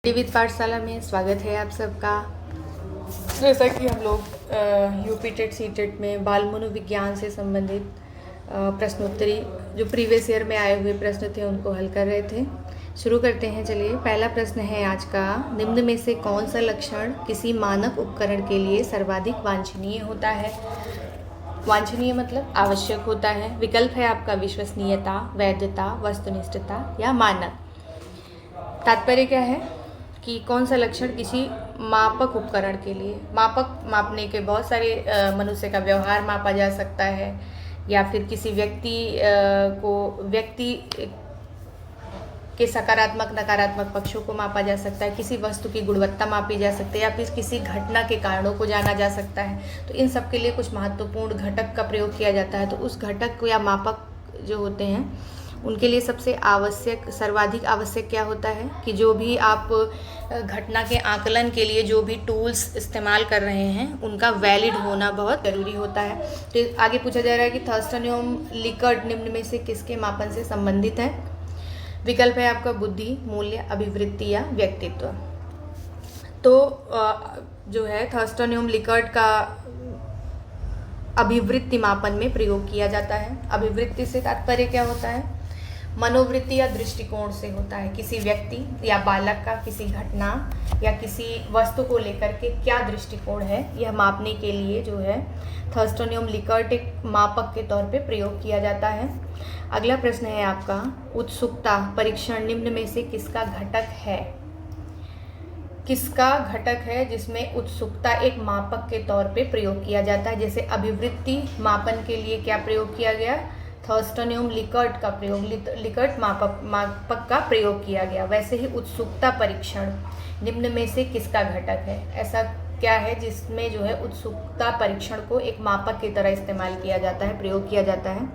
विविध पाठशाला में स्वागत है आप सबका। जैसा कि हम लोग यूपी टेट सी टेट में बाल मनोविज्ञान से संबंधित प्रश्नोत्तरी जो प्रीवियस ईयर में आए हुए प्रश्न थे उनको हल कर रहे थे। शुरू करते हैं। चलिए, पहला प्रश्न है आज का, निम्न में से कौन सा लक्षण किसी मानक उपकरण के लिए सर्वाधिक वांछनीय होता है? वांछनीय मतलब आवश्यक होता है। विकल्प है आपका विश्वसनीयता, वैधता, वस्तुनिष्ठता या मानक। तात्पर्य क्या है कि कौन सा लक्षण किसी मापक उपकरण के लिए, मापने के बहुत सारे मनुष्य का व्यवहार मापा जा सकता है, या फिर किसी व्यक्ति के सकारात्मक नकारात्मक पक्षों को मापा जा सकता है, किसी वस्तु की गुणवत्ता मापी जा सकती है, या फिर किसी घटना के कारणों को जाना जा सकता है। तो इन सब के लिए कुछ महत्वपूर्ण घटक का प्रयोग किया जाता है। तो उस घटक को या मापक जो होते हैं उनके लिए सबसे आवश्यक, सर्वाधिक आवश्यक क्या होता है कि जो भी आप घटना के आकलन के लिए जो भी टूल्स इस्तेमाल कर रहे हैं उनका वैलिड होना बहुत ज़रूरी होता है। तो आगे पूछा जा रहा है कि थर्स्टन एवं लिकर्ट निम्न में से किसके मापन से संबंधित है? विकल्प है आपका बुद्धि, मूल्य, अभिवृत्ति या व्यक्तित्व। तो जो है थर्स्टन एवं लिकर्ट का अभिवृत्ति मापन में प्रयोग किया जाता है। अभिवृत्ति से तात्पर्य क्या होता है? मनोवृत्ति या दृष्टिकोण से होता है। किसी व्यक्ति या बालक का किसी घटना या किसी वस्तु को लेकर के क्या दृष्टिकोण है, यह मापने के लिए जो है थर्स्टन एवं लिकर्ट एक मापक के तौर पे प्रयोग किया जाता है। अगला प्रश्न है आपका, उत्सुकता परीक्षण निम्न में से किसका घटक है? किसका घटक है जिसमें उत्सुकता एक मापक के तौर पे प्रयोग किया जाता है? जैसे अभिवृत्ति मापन के लिए क्या प्रयोग किया गया? थर्स्टन एवं लिकर्ट का प्रयोग, लिकर्ट मापक का प्रयोग किया गया। वैसे ही उत्सुकता परीक्षण निम्न में से किसका घटक है? ऐसा क्या है जिसमें जो है उत्सुकता परीक्षण को एक मापक की तरह इस्तेमाल किया जाता है, प्रयोग किया जाता है?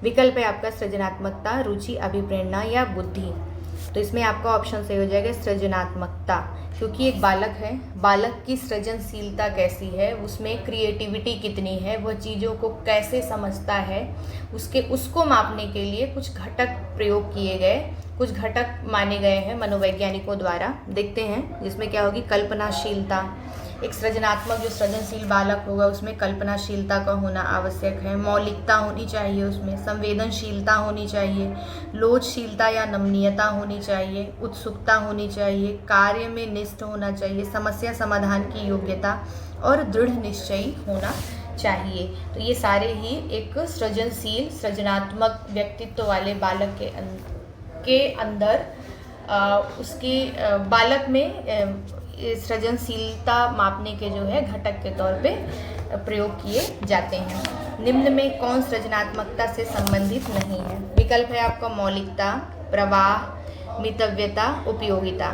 विकल्प है आपका सृजनात्मकता, रुचि, अभिप्रेरणा या बुद्धि। तो इसमें आपका ऑप्शन सही हो जाएगा सृजनात्मकता, क्योंकि एक बालक है, बालक की सृजनशीलता कैसी है, उसमें क्रिएटिविटी कितनी है, वह चीज़ों को कैसे समझता है, उसको मापने के लिए कुछ घटक प्रयोग किए गए, कुछ घटक माने गए हैं मनोवैज्ञानिकों द्वारा। देखते हैं जिसमें क्या होगी, कल्पनाशीलता। एक सृजनात्मक जो सृजनशील बालक होगा उसमें कल्पनाशीलता का होना आवश्यक है। मौलिकता होनी चाहिए, उसमें संवेदनशीलता होनी चाहिए, लोचशीलता या नमनीयता होनी चाहिए, उत्सुकता होनी चाहिए, कार्य में निष्ठ होना चाहिए, समस्या समाधान की योग्यता और दृढ़ निश्चयी होना चाहिए। तो ये सारे ही एक सृजनशील, सृजनात्मक व्यक्तित्व वाले बालक के अंदर उसकी बालक में सृजनशीलता मापने के जो है घटक के तौर पे प्रयोग किए जाते हैं। निम्न में कौन सृजनात्मकता से संबंधित नहीं है? विकल्प है आपका मौलिकता, प्रवाह, मितव्यता, उपयोगिता।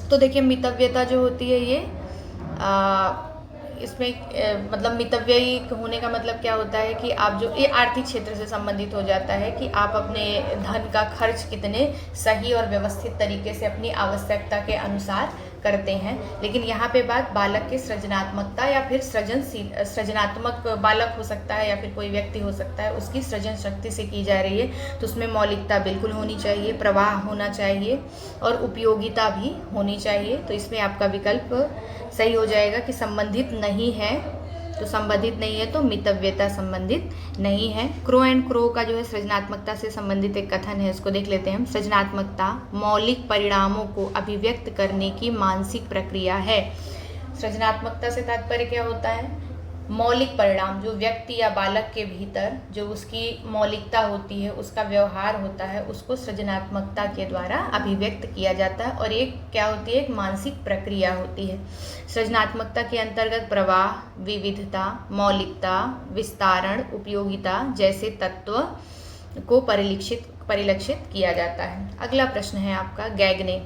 तो देखिए, मितव्यता जो होती है ये इसमें मतलब मितव्ययी होने का मतलब क्या होता है कि आप जो ये आर्थिक क्षेत्र से संबंधित हो जाता है कि आप अपने धन का खर्च कितने सही और व्यवस्थित तरीके से अपनी आवश्यकता के अनुसार करते हैं। लेकिन यहाँ पे बात बालक की सृजनात्मकता या फिर सृजनात्मक बालक हो सकता है या फिर कोई व्यक्ति हो सकता है, उसकी सृजन शक्ति से की जा रही है। तो उसमें मौलिकता बिल्कुल होनी चाहिए, प्रवाह होना चाहिए और उपयोगिता भी होनी चाहिए। तो इसमें आपका विकल्प सही हो जाएगा कि संबंधित नहीं है। तो संबंधित नहीं है तो मितव्यता संबंधित नहीं है। क्रो एंड क्रो का जो है सृजनात्मकता से संबंधित एक कथन है, उसको देख लेते हैं हम। सृजनात्मकता मौलिक परिणामों को अभिव्यक्त करने की मानसिक प्रक्रिया है। सृजनात्मकता से तात्पर्य क्या होता है? मौलिक परिणाम, जो व्यक्ति या बालक के भीतर जो उसकी मौलिकता होती है, उसका व्यवहार होता है, उसको सृजनात्मकता के द्वारा अभिव्यक्त किया जाता है। और एक क्या होती है? एक मानसिक प्रक्रिया होती है। सृजनात्मकता के अंतर्गत प्रवाह, विविधता, मौलिकता, विस्तारण, उपयोगिता जैसे तत्व को परिलक्षित किया जाता है। अगला प्रश्न है आपका, गैगने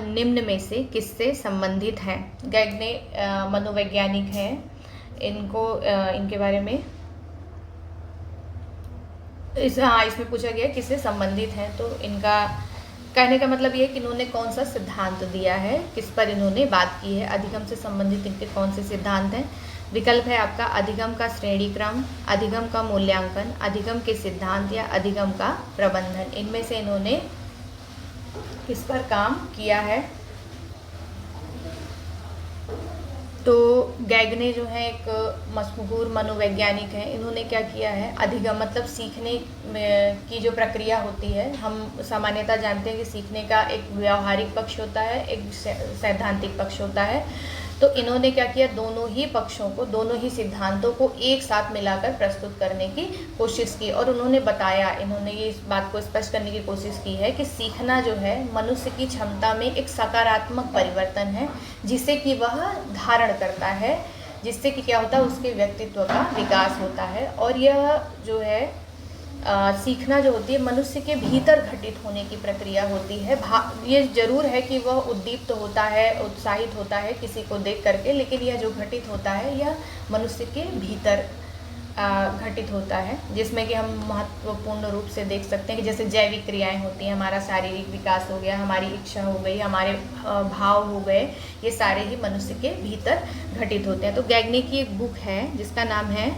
निम्न में से किससे संबंधित है? गैगने मनोवैज्ञानिक हैं, इनके बारे में इसमें पूछा गया किससे संबंधित है। तो इनका कहने का मतलब ये है कि इन्होंने कौन सा सिद्धांत दिया है, किस पर इन्होंने बात की है, अधिगम से संबंधित इनके कौन से सिद्धांत हैं। विकल्प है आपका अधिगम का श्रेणी क्रम, अधिगम का मूल्यांकन, अधिगम के सिद्धांत या अधिगम का प्रबंधन। इनमें से इन्होंने किस पर काम किया है? तो गैगने जो है एक मशहूर मनोवैज्ञानिक हैं। इन्होंने क्या किया है, अधिगम मतलब सीखने की जो प्रक्रिया होती है, हम सामान्यतः जानते हैं कि सीखने का एक व्यावहारिक पक्ष होता है, एक सैद्धांतिक पक्ष होता है। तो इन्होंने क्या किया, दोनों ही पक्षों को, दोनों ही सिद्धांतों को एक साथ मिलाकर प्रस्तुत करने की कोशिश की। और उन्होंने बताया, इन्होंने ये इस बात को स्पष्ट करने की कोशिश की है कि सीखना जो है मनुष्य की क्षमता में एक सकारात्मक परिवर्तन है, जिसे कि वह धारण करता है, जिससे कि क्या होता है, उसके व्यक्तित्व का विकास होता है। और यह जो है सीखना जो होती है मनुष्य के भीतर घटित होने की प्रक्रिया होती है। ये जरूर है कि वह उद्दीप्त होता है, उत्साहित होता है किसी को देख करके, लेकिन यह जो घटित होता है यह मनुष्य के भीतर घटित होता है, जिसमें कि हम महत्वपूर्ण रूप से देख सकते हैं कि जैसे जैविक क्रियाएं होती हैं, हमारा शारीरिक विकास हो गया, हमारी इच्छा हो गई, हमारे भाव हो गए, ये सारे ही मनुष्य के भीतर घटित होते हैं। तो गैगने की एक बुक है जिसका नाम है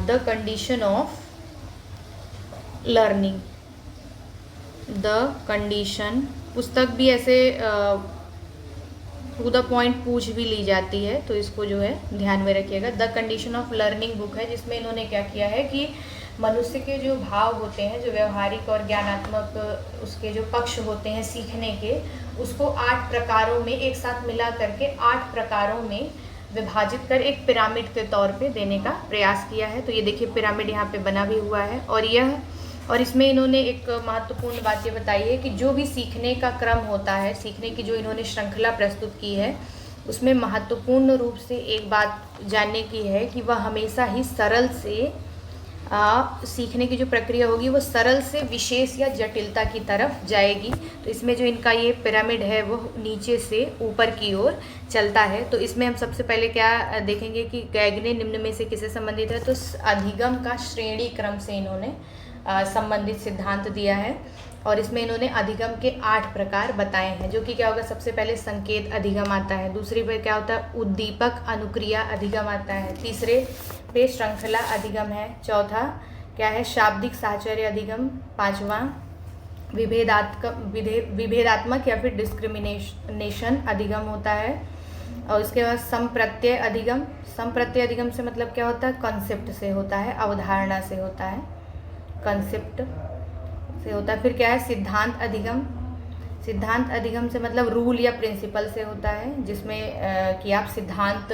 the condition of learning, the condition. पुस्तक भी ऐसे टू द पॉइंट पूछ भी ली जाती है, तो इसको जो है ध्यान में रखिएगा। The condition of learning book है, जिसमें इन्होंने क्या किया है कि मनुष्य के जो भाव होते हैं, जो व्यवहारिक और ज्ञानात्मक उसके जो पक्ष होते हैं सीखने के, उसको 8 प्रकारों में एक साथ मिला करके 8 प्रकारों में विभाजित कर एक पिरामिड के तौर पे देने का प्रयास किया है। तो ये देखिए पिरामिड यहाँ पे बना भी हुआ है। और इसमें इन्होंने एक महत्वपूर्ण बात ये बताई है कि जो भी सीखने का क्रम होता है, सीखने की जो इन्होंने श्रृंखला प्रस्तुत की है, उसमें महत्वपूर्ण रूप से एक बात जानने की है कि वह हमेशा ही सरल से सीखने की जो प्रक्रिया होगी वो सरल से विशेष या जटिलता की तरफ जाएगी। तो इसमें जो इनका ये पिरामिड है वो नीचे से ऊपर की ओर चलता है। तो इसमें हम सबसे पहले क्या देखेंगे कि गैगने निम्न में से किससे संबंधित है, तो अधिगम का श्रेणी क्रम से इन्होंने संबंधित सिद्धांत दिया है। और इसमें इन्होंने अधिगम के 8 प्रकार बताए हैं, जो कि क्या होगा, सबसे पहले संकेत अधिगम आता है, दूसरे पे क्या होता है उद्दीपक अनुक्रिया अधिगम आता है, तीसरे पे श्रृंखला अधिगम है, चौथा क्या है शाब्दिक साहचर्य अधिगम, पांचवा विभेदात्मक या फिर डिस्क्रिमिनेशन अधिगम होता है। और उसके बाद संप्रत्यय अधिगम, संप्रत्यय अधिगम से मतलब क्या होता है, कॉन्सेप्ट से होता है, अवधारणा से होता है, कंसेप्ट से होता है। फिर क्या है सिद्धांत अधिगम, सिद्धांत अधिगम से मतलब रूल या प्रिंसिपल से होता है, जिसमें कि आप सिद्धांत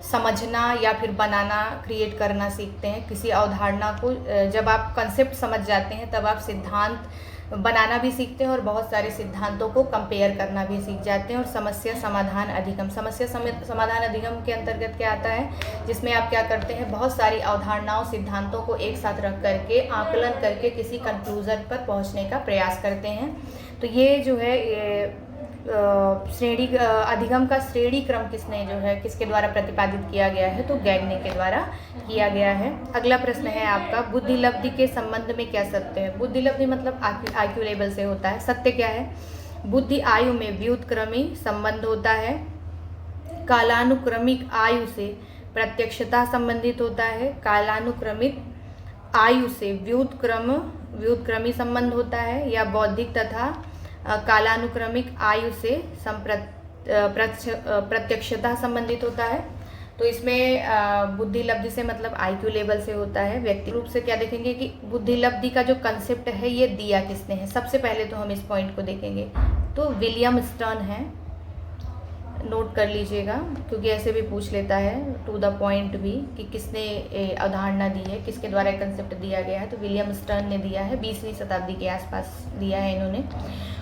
समझना या फिर बनाना, क्रिएट करना सीखते हैं किसी अवधारणा को। जब आप कंसेप्ट समझ जाते हैं तब आप सिद्धांत बनाना भी सीखते हैं और बहुत सारे सिद्धांतों को कंपेयर करना भी सीख जाते हैं। और समस्या समाधान अधिगम, समस्या समाधान अधिगम के अंतर्गत क्या आता है, जिसमें आप क्या करते हैं बहुत सारी अवधारणाओं सिद्धांतों को एक साथ रख करके आकलन करके किसी कंक्लूजन पर पहुंचने का प्रयास करते हैं। तो ये जो है श्रेणी अधिगम का श्रेणी क्रम किसके द्वारा प्रतिपादित किया गया है, तो गैगने के द्वारा किया गया है। अगला प्रश्न है आपका, बुद्धि लब्धि के संबंध में क्या सत्य है। बुद्धि लब्धि मतलब आईक्यू लेवल से होता है, सत्य क्या है, बुद्धि आयु में व्युत्क्रमी संबंध होता है, कालानुक्रमिक आयु से प्रत्यक्षता संबंधित होता है, कालानुक्रमिक आयु से व्युत्क्रमी संबंध होता है, या बौद्धिक तथा कालानुक्रमिक आयु से प्रत्यक्षता संबंधित होता है। तो इसमें बुद्धि लब्धि से मतलब आईक्यू लेवल से होता है। व्यक्ति रूप से क्या देखेंगे कि बुद्धि लब्धि का जो कंसेप्ट है ये दिया किसने है, सबसे पहले तो हम इस पॉइंट को देखेंगे, तो विलियम स्टर्न है, नोट कर लीजिएगा क्योंकि ऐसे भी पूछ लेता है टू द पॉइंट भी कि किसने अवधारणा दी है, किसके द्वारा कंसेप्ट दिया गया है, तो विलियम स्टर्न ने दिया है, 20वीं शताब्दी के आसपास दिया है इन्होंने।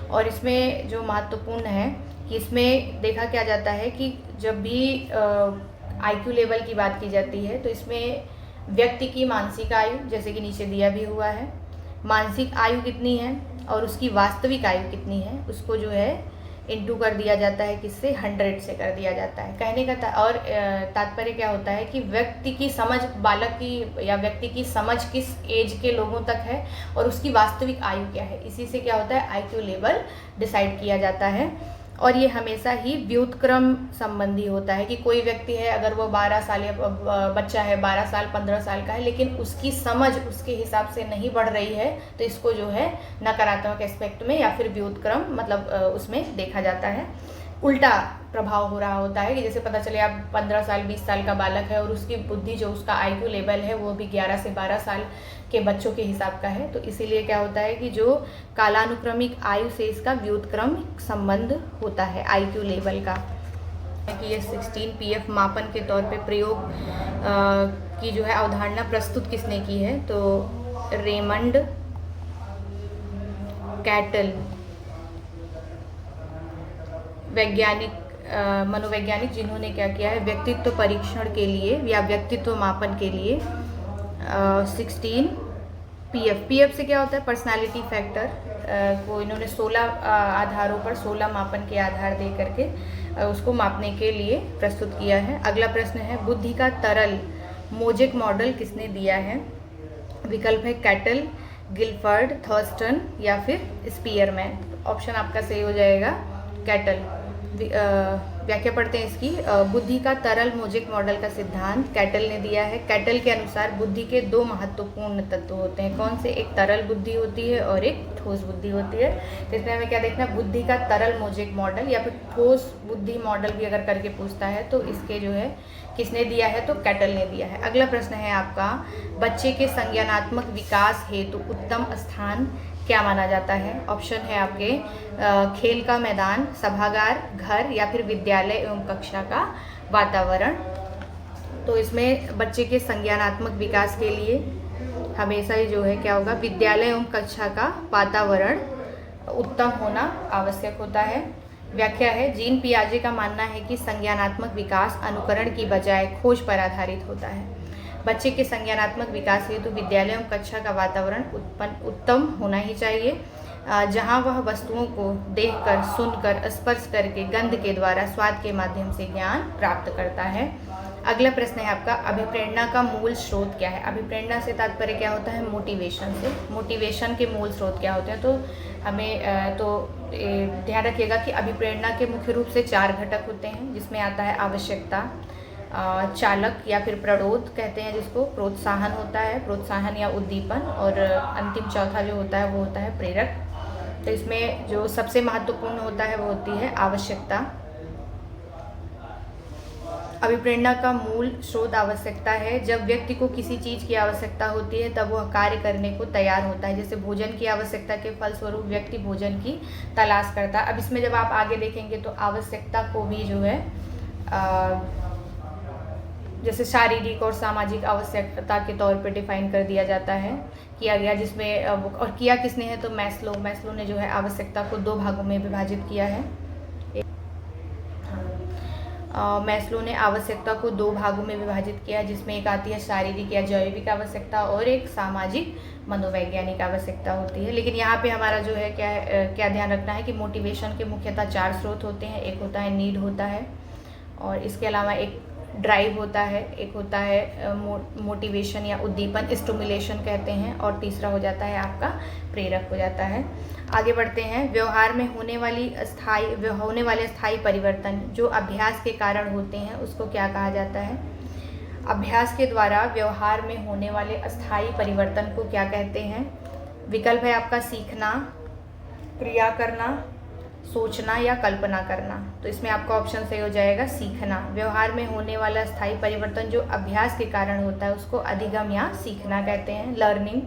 और इसमें जो महत्वपूर्ण है कि इसमें देखा क्या जाता है कि जब भी आईक्यू लेवल की बात की जाती है तो इसमें व्यक्ति की मानसिक आयु, जैसे कि नीचे दिया भी हुआ है, मानसिक आयु कितनी है और उसकी वास्तविक आयु कितनी है, उसको जो है इंटू कर दिया जाता है, किससे 100 से कर दिया जाता है। कहने का और तात्पर्य क्या होता है कि व्यक्ति की समझ, बालक की या व्यक्ति की समझ किस एज के लोगों तक है और उसकी वास्तविक आयु क्या है, इसी से क्या होता है आईक्यू लेवल डिसाइड किया जाता है। और ये हमेशा ही व्युत्क्रम संबंधी होता है कि कोई व्यक्ति है, अगर वो 12 साल या बच्चा है 12 साल 15 साल का है, लेकिन उसकी समझ उसके हिसाब से नहीं बढ़ रही है, तो इसको जो है नकारात्मक एस्पेक्ट में या फिर व्युत्क्रम मतलब उसमें देखा जाता है। उल्टा प्रभाव हो रहा होता है कि जैसे पता चले आप 15 साल 20 साल का बालक है और उसकी बुद्धि जो उसका IQ लेवल है वो भी 11 से 12 साल के बच्चों के हिसाब का है। तो इसीलिए क्या होता है कि जो कालानुक्रमिक आयु से इसका व्युत्क्रमिक संबंध होता है IQ लेवल का। कि ये 16 PF मापन के तौर पे प्रयोग की जो है अवधारणा प्रस्तुत किसने की है, तो रेमंड कैटल, वैज्ञानिक मनोवैज्ञानिक, जिन्होंने क्या किया है व्यक्तित्व परीक्षण के लिए या व्यक्तित्व मापन के लिए 16 PF से क्या होता है पर्सनालिटी फैक्टर को इन्होंने 16 आधारों पर 16 मापन के आधार दे करके उसको मापने के लिए प्रस्तुत किया है। अगला प्रश्न है बुद्धि का तरल मोजेक मॉडल किसने दिया है। विकल्प है कैटल, गिलफर्ड, थर्स्टन या फिर स्पीयरमैन। ऑप्शन आपका सही हो जाएगा कैटल। व्याख्या पढ़ते हैं इसकी। बुद्धि का तरल मोजेक मॉडल का सिद्धांत कैटल ने दिया है। कैटल के अनुसार बुद्धि के 2 महत्वपूर्ण तत्व होते हैं। कौन से? एक तरल बुद्धि होती है और एक ठोस बुद्धि होती है। तो इसमें हमें क्या देखना है, बुद्धि का तरल मोजेक मॉडल या फिर ठोस बुद्धि मॉडल भी अगर करके पूछता है तो इसके जो है किसने दिया है, तो कैटल ने दिया है। अगला प्रश्न है आपका, बच्चे के संज्ञानात्मक विकास हेतु उत्तम स्थान क्या माना जाता है। ऑप्शन है आपके खेल का मैदान, सभागार, घर या फिर विद्यालय एवं कक्षा का वातावरण। तो इसमें बच्चे के संज्ञानात्मक विकास के लिए हमेशा ही जो है क्या होगा, विद्यालय एवं कक्षा का वातावरण उत्तम होना आवश्यक होता है। व्याख्या है, जीन पियाजे का मानना है कि संज्ञानात्मक विकास अनुकरण की बजाय खोज पर आधारित होता है। बच्चे के संज्ञानात्मक विकास हेतु विद्यालय एवं कक्षा का वातावरण उत्तम होना ही चाहिए, जहां वह वस्तुओं को देखकर, सुनकर, स्पर्श करके, गंध के द्वारा, स्वाद के माध्यम से ज्ञान प्राप्त करता है। अगला प्रश्न है आपका, अभिप्रेरणा का मूल स्रोत क्या है। अभिप्रेरणा से तात्पर्य क्या होता है, मोटिवेशन से। मोटिवेशन के मूल स्रोत क्या होते हैं, तो हमें ध्यान रखिएगा कि अभिप्रेरणा के मुख्य रूप से 4 घटक होते हैं, जिसमें आता है आवश्यकता, चालक या फिर प्ररोध कहते हैं जिसको, प्रोत्साहन होता है, प्रोत्साहन या उद्दीपन, और अंतिम चौथा जो होता है वो होता है प्रेरक। तो इसमें जो सबसे महत्वपूर्ण होता है वो होती है आवश्यकता। अभिप्रेरणा का मूल स्रोत आवश्यकता है। जब व्यक्ति को किसी चीज़ की आवश्यकता होती है तब वह कार्य करने को तैयार होता है। जैसे भोजन की आवश्यकता के फलस्वरूप व्यक्ति भोजन की तलाश करता है। अब इसमें जब आप आगे देखेंगे तो आवश्यकता को भी जो है जैसे शारीरिक और सामाजिक आवश्यकता के तौर पर डिफाइन कर दिया जाता है, किया गया, जिसमें और किया किसने है, तो मैस्लो ने जो है आवश्यकता को 2 भागों में विभाजित किया है। मैस्लो ने आवश्यकता को 2 भागों में विभाजित किया, जिसमें एक आती है शारीरिक या जैविक आवश्यकता और एक सामाजिक मनोवैज्ञानिक आवश्यकता होती है। लेकिन यहाँ पे हमारा जो है क्या ध्यान रखना है कि मोटिवेशन के मुख्यतः 4 स्रोत होते हैं। एक होता है नीड होता है, और इसके अलावा एक ड्राइव होता है, एक होता है मोटिवेशन या उद्दीपन, स्टिमुलेशन कहते हैं, और तीसरा हो जाता है आपका प्रेरक हो जाता है। आगे बढ़ते हैं। व्यवहार में होने वाले स्थायी परिवर्तन जो अभ्यास के कारण होते हैं उसको क्या कहा जाता है। अभ्यास के द्वारा व्यवहार में होने वाले अस्थायी परिवर्तन को क्या कहते हैं। विकल्प है आपका सीखना, क्रिया करना, सोचना या कल्पना करना। तो इसमें आपका ऑप्शन सही हो जाएगा सीखना। व्यवहार में होने वाला स्थायी परिवर्तन जो अभ्यास के कारण होता है उसको अधिगम या सीखना कहते हैं, लर्निंग।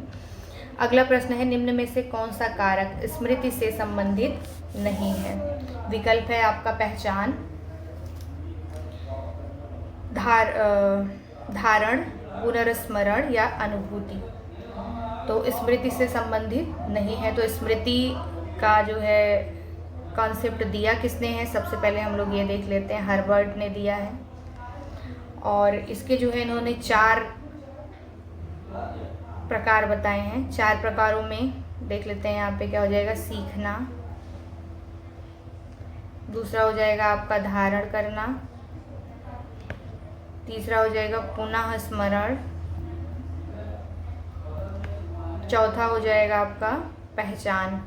अगला प्रश्न है, निम्न में से कौन सा कारक स्मृति से संबंधित नहीं है। विकल्प है आपका पहचान, धारण, पुनर्स्मरण या अनुभूति। तो स्मृति से संबंधित नहीं है। तो स्मृति का जो है कॉन्सेप्ट दिया किसने है, सबसे पहले हम लोग ये देख लेते हैं, हर्बर्ट ने दिया है। और इसके जो है इन्होंने 4 प्रकार बताए हैं। 4 प्रकारों में देख लेते हैं। यहाँ पे क्या हो जाएगा, सीखना, दूसरा हो जाएगा आपका धारण करना, तीसरा हो जाएगा पुनः स्मरण, चौथा हो जाएगा आपका पहचान।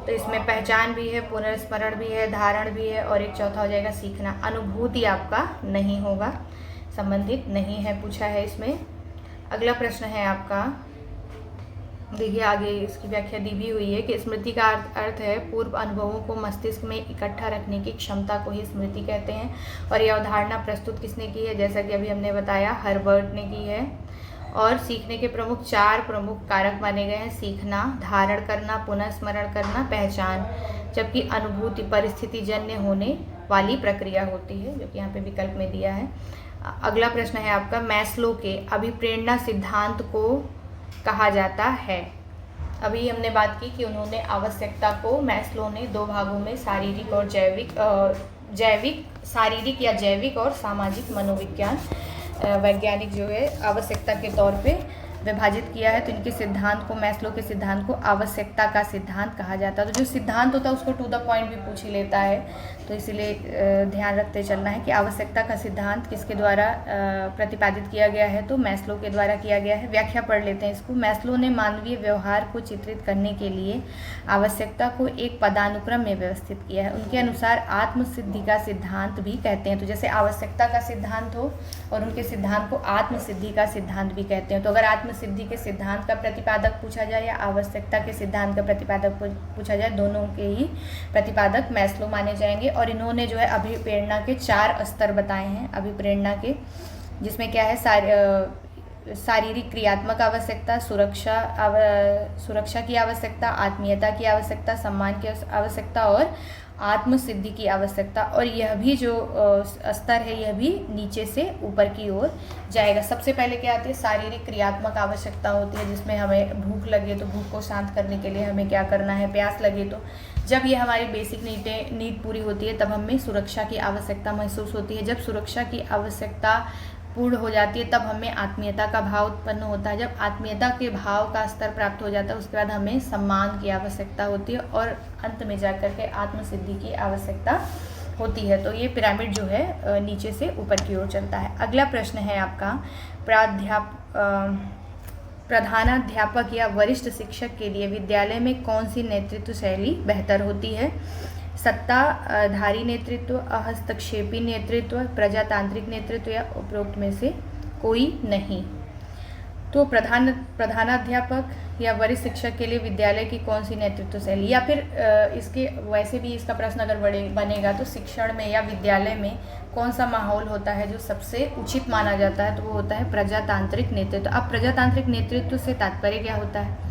तो इसमें पहचान भी है, पुनर्स्मरण भी है, धारण भी है, और एक चौथा हो जाएगा सीखना। अनुभूति आपका नहीं होगा, संबंधित नहीं है, पूछा है इसमें। अगला प्रश्न है आपका, देखिए आगे इसकी व्याख्या दी भी हुई है कि स्मृति का अर्थ है पूर्व अनुभवों को मस्तिष्क में इकट्ठा रखने की क्षमता को ही स्मृति कहते हैं। और यह अवधारणा प्रस्तुत किसने की है, जैसा कि अभी हमने बताया हर्बर्ट ने की है। और सीखने के चार प्रमुख कारक माने गए हैं, सीखना, धारण करना, पुनः स्मरण करना, पहचान। जबकि अनुभूति परिस्थिति जन्य होने वाली प्रक्रिया होती है, जो कि यहाँ पे विकल्प में दिया है। अगला प्रश्न है आपका, मैस्लो के अभिप्रेरणा सिद्धांत को कहा जाता है। अभी हमने बात की कि उन्होंने आवश्यकता को, मैस्लो ने दो भागों में शारीरिक और शारीरिक या जैविक और सामाजिक मनोविज्ञान वैज्ञानिक जो है आवश्यकता के तौर पे विभाजित किया है। तो इनके सिद्धांत को, मैस्लो के सिद्धांत को आवश्यकता का सिद्धांत कहा जाता है। तो जो सिद्धांत होता है उसको टू द पॉइंट भी पूछ ही लेता है, तो इसीलिए ध्यान रखते चलना है कि आवश्यकता का सिद्धांत किसके द्वारा प्रतिपादित किया गया है, तो मैस्लो के द्वारा किया गया है। व्याख्या पढ़ लेते हैं इसको। मैस्लो ने मानवीय व्यवहार को चित्रित करने के लिए आवश्यकता को एक पदानुक्रम में व्यवस्थित किया है। उनके अनुसार आत्मसिद्धि का सिद्धांत भी कहते हैं। तो जैसे आवश्यकता का सिद्धांत हो और उनके सिद्धांत को आत्मसिद्धि का सिद्धांत भी कहते हैं। तो अगर आत्मसिद्धि के सिद्धांत का प्रतिपादक पूछा जाए या आवश्यकता के सिद्धांत का प्रतिपादक पूछा जाए, दोनों के ही प्रतिपादक मैस्लो माने जाएंगे। और इन्होंने जो है अभिप्रेरणा के 4 स्तर बताए हैं अभिप्रेरणा के, जिसमें क्या है, शारीरिक क्रियात्मक आवश्यकता, सुरक्षा की आवश्यकता, आत्मीयता की आवश्यकता, सम्मान की आवश्यकता और आत्मसिद्धि की आवश्यकता। और यह भी जो स्तर है यह भी नीचे से ऊपर की ओर जाएगा। सबसे पहले क्या आती है, शारीरिक क्रियात्मक आवश्यकता होती है, जिसमें हमें भूख लगे तो भूख को शांत करने के लिए हमें क्या करना है, प्यास लगे तो जब ये हमारी बेसिक नीड पूरी होती है तब हमें सुरक्षा की आवश्यकता महसूस होती है। जब सुरक्षा की आवश्यकता पूर्ण हो जाती है तब हमें आत्मीयता का भाव उत्पन्न होता है। जब आत्मीयता के भाव का स्तर प्राप्त हो जाता है उसके बाद हमें सम्मान की आवश्यकता होती है और अंत में जाकर के आत्मसिद्धि की आवश्यकता होती है। तो ये पिरामिड जो है नीचे से ऊपर की ओर चलता है। अगला प्रश्न है आपका, प्रधानाध्यापक या वरिष्ठ शिक्षक के लिए विद्यालय में कौन सी नेतृत्व शैली बेहतर होती है? सत्ताधारी नेतृत्व, हस्तक्षेपी नेतृत्व, प्रजातांत्रिक नेतृत्व या उपरोक्त में से कोई नहीं। तो प्रधानाध्यापक या वरिष्ठ शिक्षक के लिए विद्यालय की कौन सी नेतृत्व शैली, या फिर इसके वैसे भी इसका प्रश्न अगर बनेगा तो शिक्षण में या विद्यालय में कौन सा माहौल होता है जो सबसे उचित माना जाता है, तो वो होता है प्रजातांत्रिक नेतृत्व। अब प्रजातांत्रिक नेतृत्व से तात्पर्य क्या होता है?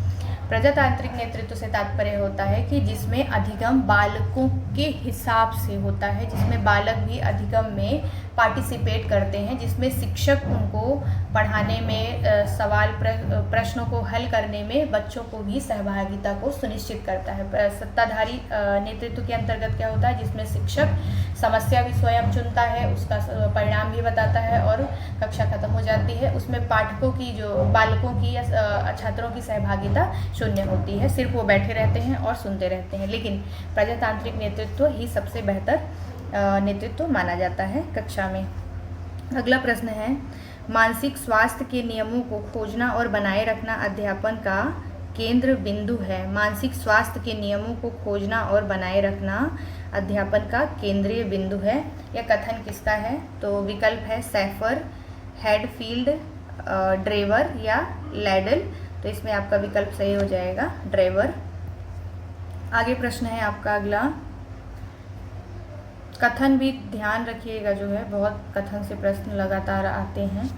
प्रजातांत्रिक नेतृत्व से तात्पर्य होता है कि जिसमें अधिगम बालकों के हिसाब से होता है, जिसमें बालक भी अधिगम में पार्टिसिपेट करते हैं, जिसमें शिक्षक उनको पढ़ाने में, सवाल प्रश्नों को हल करने में बच्चों को भी सहभागिता को सुनिश्चित करता है। सत्ताधारी नेतृत्व के अंतर्गत क्या होता है, जिसमें शिक्षक समस्या भी स्वयं चुनता है, उसका परिणाम भी बताता है और कक्षा खत्म हो जाती है। उसमें पाठकों की, जो बालकों की या छात्रों की सहभागिता शून्य होती है, सिर्फ वो बैठे रहते हैं और सुनते रहते हैं। लेकिन प्रजातांत्रिक नेतृत्व ही सबसे बेहतर नेतृत्व माना जाता है कक्षा में। अगला प्रश्न है, मानसिक स्वास्थ्य के नियमों को खोजना और बनाए रखना अध्यापन का केंद्र बिंदु है। मानसिक स्वास्थ्य के नियमों को खोजना और बनाए रखना अध्यापन का केंद्रीय बिंदु है। यह कथन किसका है? तो विकल्प है सैफर, हेडफील्ड, ड्रेवर या लैडल। तो इसमें आपका विकल्प सही हो जाएगा ड्रेवर। आगे प्रश्न है आपका अगला, कथन भी ध्यान रखिएगा, जो है बहुत कथन से प्रश्न लगातार आते हैं।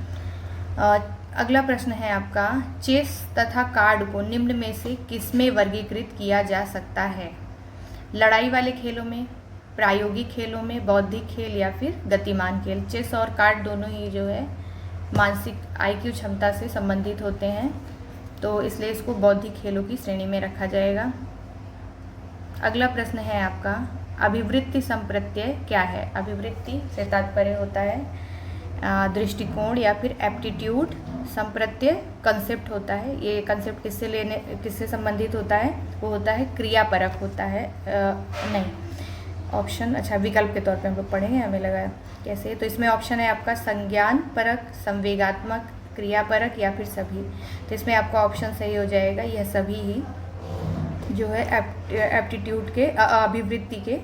अगला प्रश्न है आपका, चेस तथा कार्ड को निम्न में से किसमें वर्गीकृत किया जा सकता है? लड़ाई वाले खेलों में, प्रायोगिक खेलों में, बौद्धिक खेल या फिर गतिमान खेल। चेस और कार्ड दोनों ही जो है मानसिक IQ क्षमता से संबंधित होते हैं, तो इसलिए इसको बौद्धिक खेलों की श्रेणी में रखा जाएगा। अगला प्रश्न है आपका, अभिवृत्ति संप्रत्यय क्या है? अभिवृत्ति से तात्पर्य होता है दृष्टिकोण या फिर एप्टीट्यूड। संप्रत्यय कंसेप्ट होता है। ये कंसेप्ट किससे संबंधित होता है? वो होता है क्रियापरक होता है। नहीं, ऑप्शन, अच्छा विकल्प के तौर पे हम लोग पढ़ेंगे, हमें लगा कैसे। तो इसमें ऑप्शन है आपका संज्ञान परक, संवेगात्मक, क्रियापरक या फिर सभी। तो इसमें आपका ऑप्शन सही हो जाएगा, यह सभी ही जो है एप्टीट्यूड के, अभिवृत्ति के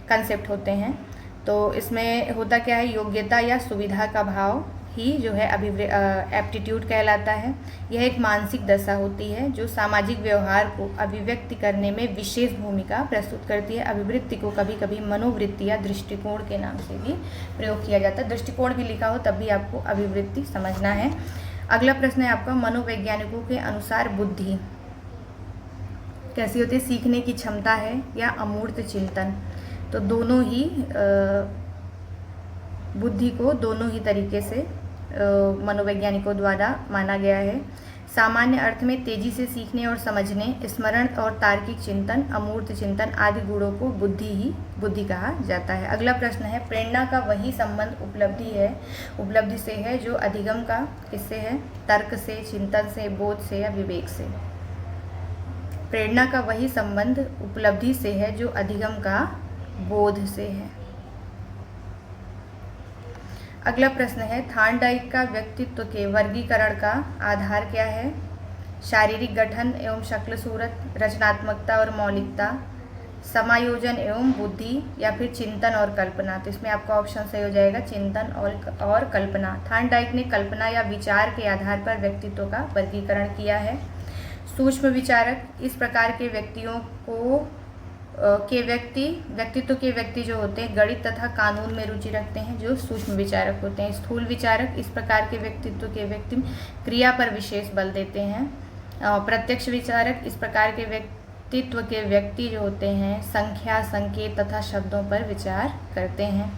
कंसेप्ट होते हैं। तो इसमें होता क्या है, योग्यता या सुविधा का भाव ही जो है एप्टीट्यूड कहलाता है। यह एक मानसिक दशा होती है जो सामाजिक व्यवहार को अभिव्यक्त करने में विशेष भूमिका प्रस्तुत करती है। अभिवृत्ति को कभी कभी मनोवृत्ति या दृष्टिकोण के नाम से भी प्रयोग किया जाता है। दृष्टिकोण भी लिखा हो तब भी आपको अभिवृत्ति समझना है। अगला प्रश्न है आपका, मनोवैज्ञानिकों के अनुसार बुद्धि कैसी होती है? सीखने की क्षमता है या अमूर्त चिंतन? तो दोनों ही बुद्धि को दोनों ही तरीके से मनोवैज्ञानिकों द्वारा माना गया है। सामान्य अर्थ में तेजी से सीखने और समझने, स्मरण और तार्किक चिंतन, अमूर्त चिंतन आदि गुणों को बुद्धि कहा जाता है। अगला प्रश्न है, प्रेरणा का वही संबंध उपलब्धि से है जो अधिगम का किससे है? तर्क से, चिंतन से, बोध से या विवेक से? प्रेरणा का वही संबंध उपलब्धि से है जो अधिगम का बोध से है। अगला प्रश्न है, थॉर्नडाइक का व्यक्तित्व के वर्गीकरण का आधार क्या है? शारीरिक गठन एवं शक्ल सूरत, रचनात्मकता और मौलिकता, समायोजन एवं बुद्धि या फिर चिंतन और कल्पना? तो इसमें आपका ऑप्शन सही हो जाएगा चिंतन और कल्पना। थॉर्नडाइक ने कल्पना या विचार के आधार पर व्यक्तित्व का वर्गीकरण किया है। सूक्ष्म विचारक इस प्रकार के व्यक्तियों को व्यक्तित्व के व्यक्ति जो होते हैं गणित तथा कानून में रुचि रखते हैं, जो सूक्ष्म विचारक होते हैं। स्थूल विचारक इस प्रकार के व्यक्तित्व के व्यक्ति क्रिया पर विशेष बल देते हैं। प्रत्यक्ष विचारक इस प्रकार के व्यक्तित्व के व्यक्ति जो होते हैं संख्या, संकेत तथा शब्दों पर विचार करते हैं।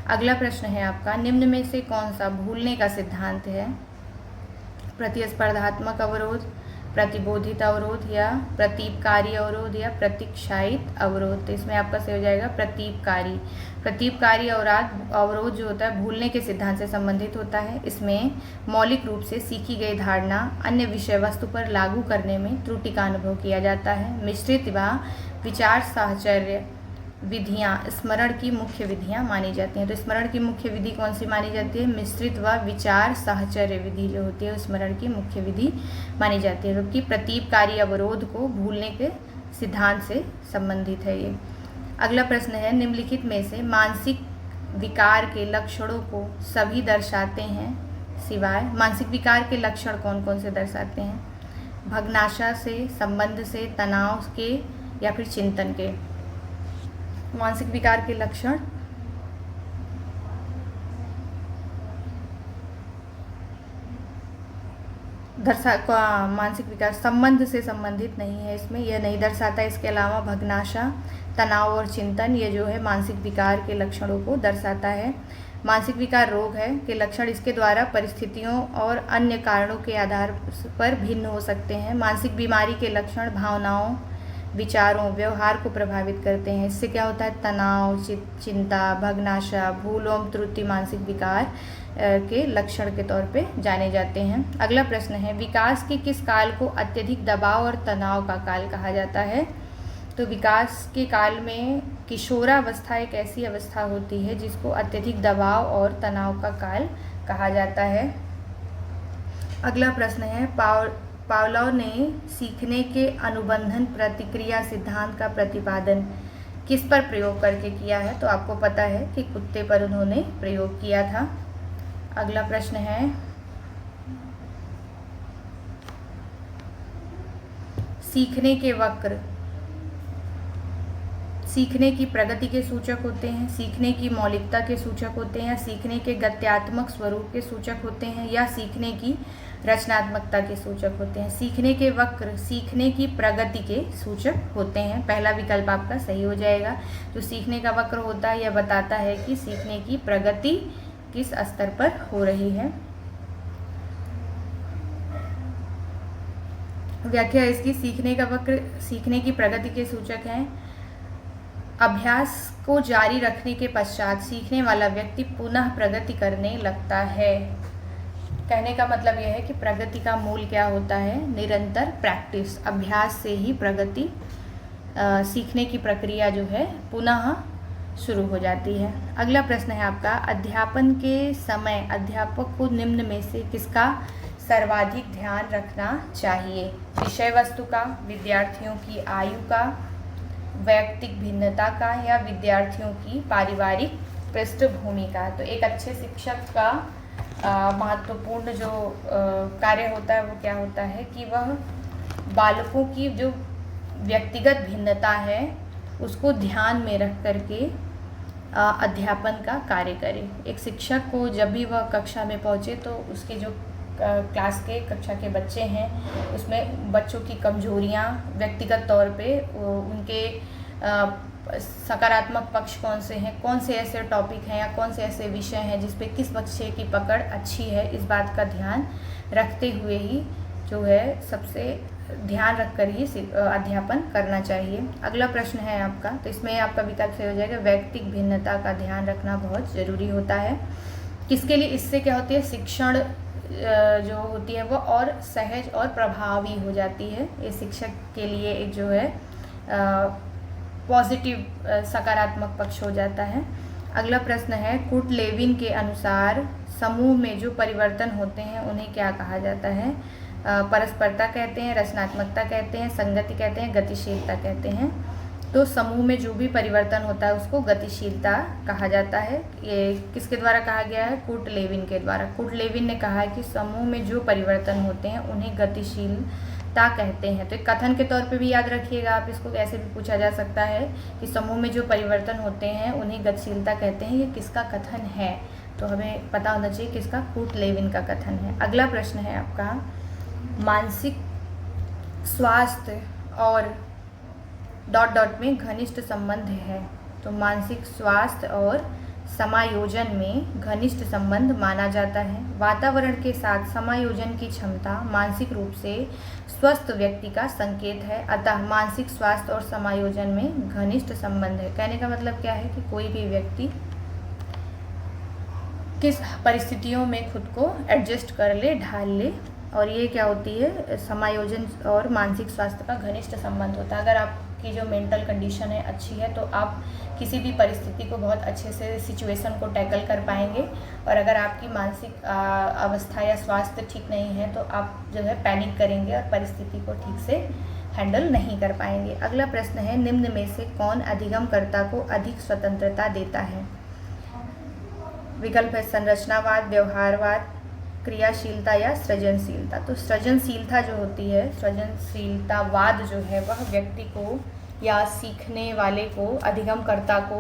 अगला प्रश्न है आपका, निम्न में से कौन सा भूलने का सिद्धांत है? प्रतिस्पर्धात्मक अवरोध, प्रतिबोधित अवरोध या प्रतीपकारी अवरोध या प्रतीक्षायित अवरोध? तो इसमें आपका सही हो जाएगा प्रतीपकारी अवरोध जो होता है भूलने के सिद्धांत से संबंधित होता है। इसमें मौलिक रूप से सीखी गई धारणा अन्य विषय वस्तु पर लागू करने में त्रुटि का अनुभव किया जाता है। मिश्रित व विचार साहचर्य विधियाँ स्मरण की मुख्य विधियाँ मानी जाती हैं। तो स्मरण की मुख्य विधि कौन सी मानी जाती है? मिश्रित व विचार साहचर्य विधि जो होती है स्मरण की मुख्य विधि मानी जाती है, जबकि प्रतीपकारी अवरोध को भूलने के सिद्धांत से संबंधित है ये। अगला प्रश्न है, निम्नलिखित में से मानसिक विकार के लक्षणों को सभी दर्शाते हैं सिवाय? मानसिक विकार के लक्षण कौन कौन से दर्शाते हैं? भग्नाशा से, संबंध से, तनाव के या फिर चिंतन के? मानसिक विकार के लक्षण मानसिक विकार संबंध से संबंधित नहीं है, इसमें यह नहीं दर्शाता। इसके अलावा भग्नाशा, तनाव और चिंतन ये जो है मानसिक विकार के लक्षणों को दर्शाता है। मानसिक विकार रोग है के लक्षण इसके द्वारा परिस्थितियों और अन्य कारणों के आधार पर भिन्न हो सकते हैं। मानसिक बीमारी के लक्षण भावनाओं, विचारों, व्यवहार को प्रभावित करते हैं। इससे क्या होता है? तनाव, चिंता, भग्नाशा, भूल एवं त्रुटि मानसिक विकार के लक्षण के तौर पे जाने जाते हैं। अगला प्रश्न है, विकास के किस काल को अत्यधिक दबाव और तनाव का काल कहा जाता है? तो विकास के काल में किशोरावस्था एक ऐसी अवस्था होती है जिसको अत्यधिक दबाव और तनाव का काल कहा जाता है। अगला प्रश्न है, पावलोव ने सीखने के अनुबंधन प्रतिक्रिया सिद्धांत का प्रतिपादन किस पर प्रयोग करके किया है? तो आपको पता है कि कुत्ते पर उन्होंने प्रयोग किया था। अगला प्रश्न है, सीखने के वक्र सीखने की प्रगति के सूचक होते हैं, सीखने की मौलिकता के सूचक होते हैं, या सीखने के गत्यात्मक स्वरूप के सूचक होते हैं, या सीखने की रचनात्मकता के सूचक होते हैं? सीखने के वक्र सीखने की प्रगति के सूचक होते हैं। पहला विकल्प आपका सही हो जाएगा। जो सीखने का वक्र होता है यह बताता है कि सीखने की प्रगति किस स्तर पर हो रही है। व्याख्या इसकी, सीखने का वक्र सीखने की प्रगति के सूचक हैं। अभ्यास को जारी रखने के पश्चात सीखने वाला व्यक्ति पुनः प्रगति करने लगता है। कहने का मतलब यह है कि प्रगति का मूल क्या होता है? निरंतर प्रैक्टिस। अभ्यास से ही प्रगति सीखने की प्रक्रिया जो है पुनः शुरू हो जाती है। अगला प्रश्न है आपका, अध्यापन के समय अध्यापक को निम्न में से किसका सर्वाधिक ध्यान रखना चाहिए? विषय वस्तु का, विद्यार्थियों की आयु का, वैयक्तिक भिन्नता का, या विद्यार्थियों की पारिवारिक पृष्ठभूमि का? तो एक अच्छे शिक्षक का महत्वपूर्ण जो कार्य होता है वो क्या होता है कि वह बालकों की जो व्यक्तिगत भिन्नता है उसको ध्यान में रख करके अध्यापन का कार्य करे। एक शिक्षक को जब भी वह कक्षा में पहुँचे तो उसके जो क्लास के कक्षा के बच्चे हैं उसमें बच्चों की कमजोरियां, व्यक्तिगत तौर पे उनके सकारात्मक पक्ष कौन से हैं, कौन से ऐसे टॉपिक हैं या कौन से ऐसे विषय हैं जिस पे किस बच्चे की पकड़ अच्छी है, इस बात का ध्यान रखते हुए ही जो है सबसे ध्यान रखकर ही अध्यापन करना चाहिए। अगला प्रश्न है आपका, तो इसमें आपका विकल्प सही हो जाएगा व्यक्तिगत भिन्नता का ध्यान रखना बहुत ज़रूरी होता है। किसके लिए? इससे क्या होती है, शिक्षण जो होती है वो और सहज और प्रभावी हो जाती है। ये शिक्षक के लिए एक जो है पॉजिटिव सकारात्मक पक्ष हो जाता है। अगला प्रश्न है, कुर्ट लेविन के अनुसार समूह में जो परिवर्तन होते हैं उन्हें क्या कहा जाता है? परस्परता कहते हैं, रचनात्मकता कहते हैं, संगति कहते हैं, गतिशीलता कहते हैं। तो समूह में जो भी परिवर्तन होता है उसको गतिशीलता कहा जाता है। ये किसके द्वारा कहा गया है? कुर्ट लेविन के द्वारा। कुर्ट लेविन ने कहा है कि समूह में जो परिवर्तन होते हैं उन्हें गतिशीलता कहते हैं। तो एक कथन के तौर पे भी याद रखिएगा आप, इसको ऐसे भी पूछा जा सकता है कि समूह में जो परिवर्तन होते हैं उन्हें गतिशीलता कहते हैं। ये किसका कथन है? तो हमें पता होना चाहिए किसका? कुर्ट लेविन का कथन है। अगला प्रश्न है आपका, मानसिक स्वास्थ्य और ... में घनिष्ठ संबंध है। तो मानसिक स्वास्थ्य और समायोजन में घनिष्ठ संबंध माना जाता है। वातावरण के साथ समायोजन की क्षमता मानसिक रूप से स्वस्थ व्यक्ति का संकेत है। अतः मानसिक स्वास्थ्य और समायोजन में घनिष्ठ संबंध है। कहने का मतलब क्या है कि कोई भी व्यक्ति किस परिस्थितियों में खुद को एडजस्ट कर ले, ढाल ले, और ये क्या होती है? समायोजन और मानसिक स्वास्थ्य का घनिष्ठ संबंध होता है। अगर आपकी जो मेंटल कंडीशन है अच्छी है तो आप किसी भी परिस्थिति को बहुत अच्छे से, सिचुएशन को टैकल कर पाएंगे, और अगर आपकी मानसिक अवस्था या स्वास्थ्य ठीक नहीं है तो आप जो है पैनिक करेंगे और परिस्थिति को ठीक से हैंडल नहीं कर पाएंगे। अगला प्रश्न है, निम्न में से कौन अधिगमकर्ता को अधिक स्वतंत्रता देता है? विकल्प है संरचनावाद, व्यवहारवाद, क्रियाशीलता या सृजनशीलता। तो सृजनशीलता जो होती है, सृजनशीलतावाद जो है वह व्यक्ति को या सीखने वाले को, अधिगमकर्ता को,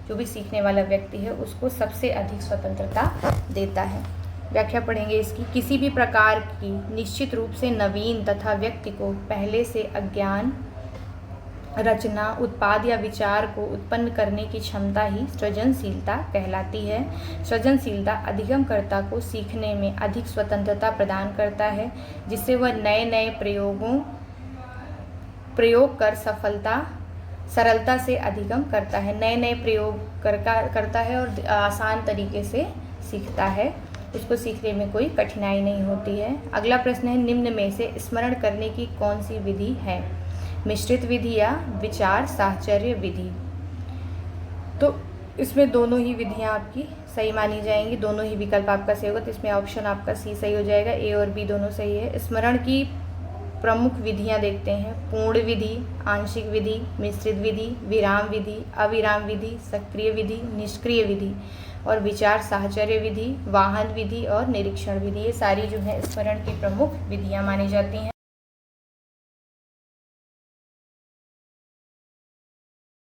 जो भी सीखने वाला व्यक्ति है उसको सबसे अधिक स्वतंत्रता देता है। व्याख्या पढ़ेंगे इसकी। किसी भी प्रकार की निश्चित रूप से नवीन तथा व्यक्ति को पहले से अज्ञान रचना, उत्पाद या विचार को उत्पन्न करने की क्षमता ही सृजनशीलता कहलाती है। सृजनशीलता अधिगमकर्ता को सीखने में अधिक स्वतंत्रता प्रदान करता है, जिससे वह नए नए प्रयोग कर सरलता से अधिगम करता है। नए नए प्रयोग करता है और आसान तरीके से सीखता है, उसको सीखने में कोई कठिनाई नहीं होती है। अगला प्रश्न है, निम्न में से स्मरण करने की कौन सी विधि है? मिश्रित विधि या विचार साहचर्य विधि। तो इसमें दोनों ही विधियां आपकी सही मानी जाएंगी, दोनों ही विकल्प आपका सही होगा। तो इसमें ऑप्शन आपका सी सही हो जाएगा, ए और बी दोनों सही है। स्मरण की प्रमुख विधियां देखते हैं, पूर्ण विधि, आंशिक विधि, मिश्रित विधि, विराम विधि, अविराम विधि, सक्रिय विधि, निष्क्रिय विधि, और विचार साहचर्य विधि, वाहन विधि और निरीक्षण विधि। ये सारी जो है स्मरण की प्रमुख विधियां मानी जाती हैं।